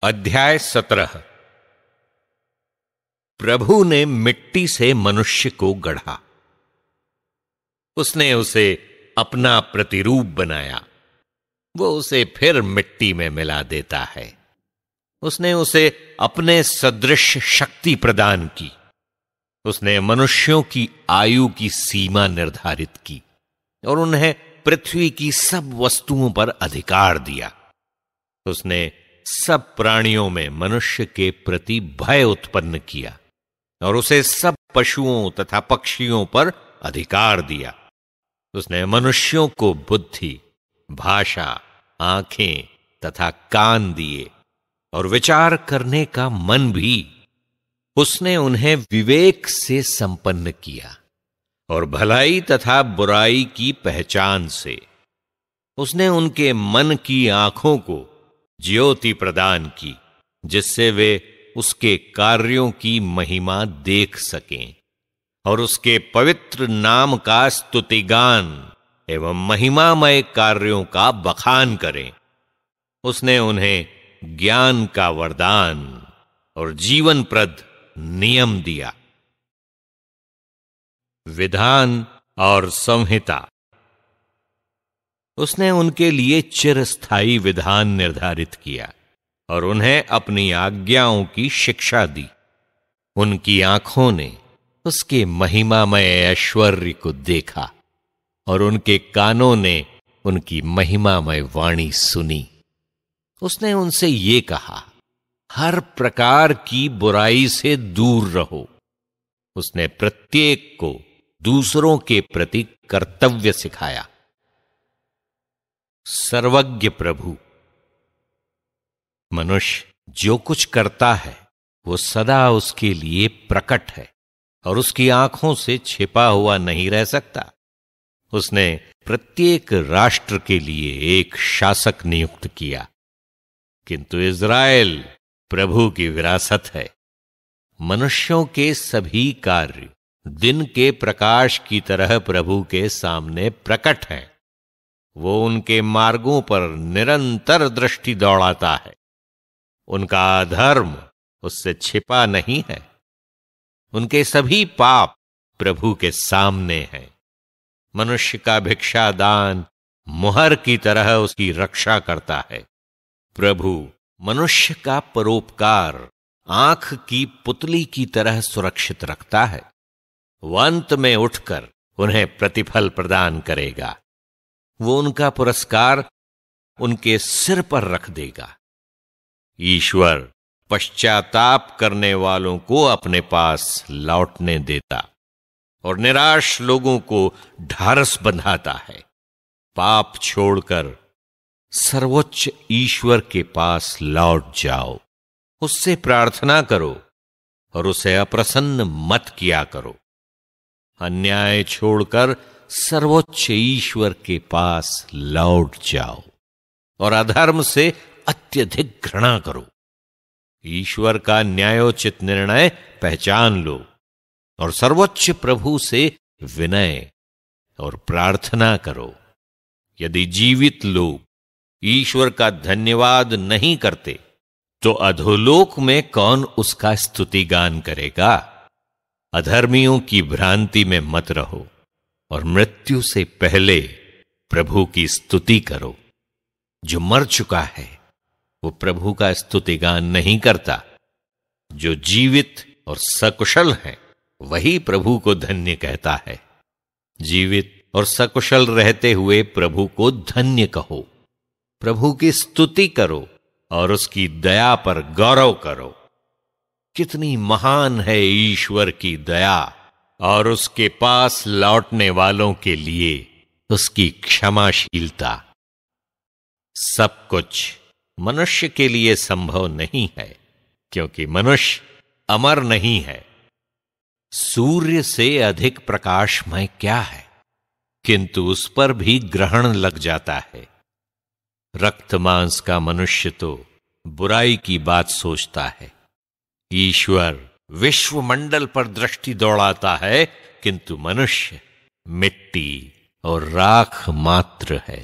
अध्याय 17। प्रभु ने मिट्टी से मनुष्य को गढ़ा। उसने उसे अपना प्रतिरूप बनाया। वो उसे फिर मिट्टी में मिला देता है। उसने उसे अपने सदृश शक्ति प्रदान की। उसने मनुष्यों की आयु की सीमा निर्धारित की और उन्हें पृथ्वी की सब वस्तुओं पर अधिकार दिया। उसने सब प्राणियों में मनुष्य के प्रति भय उत्पन्न किया और उसे सब पशुओं तथा पक्षियों पर अधिकार दिया। उसने मनुष्यों को बुद्धि, भाषा, आंखें तथा कान दिए और विचार करने का मन भी। उसने उन्हें विवेक से संपन्न किया और भलाई तथा बुराई की पहचान से। उसने उनके मन की आंखों को ज्योति प्रदान की, जिससे वे उसके कार्यों की महिमा देख सकें और उसके पवित्र नाम का स्तुतिगान एवं महिमामय कार्यों का बखान करें। उसने उन्हें ज्ञान का वरदान और जीवनप्रद नियम दिया। विधान और संहिता। उसने उनके लिए चिरस्थायी विधान निर्धारित किया और उन्हें अपनी आज्ञाओं की शिक्षा दी। उनकी आंखों ने उसके महिमामय ऐश्वर्य को देखा और उनके कानों ने उनकी महिमामय वाणी सुनी। उसने उनसे ये कहा, हर प्रकार की बुराई से दूर रहो। उसने प्रत्येक को दूसरों के प्रति कर्तव्य सिखाया। सर्वज्ञ प्रभु। मनुष्य जो कुछ करता है वो सदा उसके लिए प्रकट है और उसकी आंखों से छिपा हुआ नहीं रह सकता। उसने प्रत्येक राष्ट्र के लिए एक शासक नियुक्त किया, किंतु इज़राइल प्रभु की विरासत है। मनुष्यों के सभी कार्य दिन के प्रकाश की तरह प्रभु के सामने प्रकट हैं। वो उनके मार्गों पर निरंतर दृष्टि दौड़ाता है। उनका अधर्म उससे छिपा नहीं है। उनके सभी पाप प्रभु के सामने हैं। मनुष्य का भिक्षादान मुहर की तरह उसकी रक्षा करता है। प्रभु मनुष्य का परोपकार आंख की पुतली की तरह सुरक्षित रखता है। वह अंत में उठकर उन्हें प्रतिफल प्रदान करेगा। वो उनका पुरस्कार उनके सिर पर रख देगा। ईश्वर पश्चाताप करने वालों को अपने पास लौटने देता और निराश लोगों को ढारस बंधाता है। पाप छोड़कर सर्वोच्च ईश्वर के पास लौट जाओ। उससे प्रार्थना करो और उसे अप्रसन्न मत किया करो। अन्याय छोड़कर सर्वोच्च ईश्वर के पास लौट जाओ और अधर्म से अत्यधिक घृणा करो। ईश्वर का न्यायोचित निर्णय पहचान लो और सर्वोच्च प्रभु से विनय और प्रार्थना करो। यदि जीवित लोग ईश्वर का धन्यवाद नहीं करते तो अधोलोक में कौन उसका स्तुतिगान करेगा। अधर्मियों की भ्रांति में मत रहो और मृत्यु से पहले प्रभु की स्तुति करो। जो मर चुका है वो प्रभु का स्तुतिगान नहीं करता। जो जीवित और सकुशल है वही प्रभु को धन्य कहता है। जीवित और सकुशल रहते हुए प्रभु को धन्य कहो। प्रभु की स्तुति करो और उसकी दया पर गौरव करो। कितनी महान है ईश्वर की दया और उसके पास लौटने वालों के लिए उसकी क्षमाशीलता। सब कुछ मनुष्य के लिए संभव नहीं है, क्योंकि मनुष्य अमर नहीं है। सूर्य से अधिक प्रकाशमय क्या है, किंतु उस पर भी ग्रहण लग जाता है। रक्त मांस का मनुष्य तो बुराई की बात सोचता है। ईश्वर विश्वमंडल पर दृष्टि दौड़ाता है, किंतु मनुष्य मिट्टी और राख मात्र है।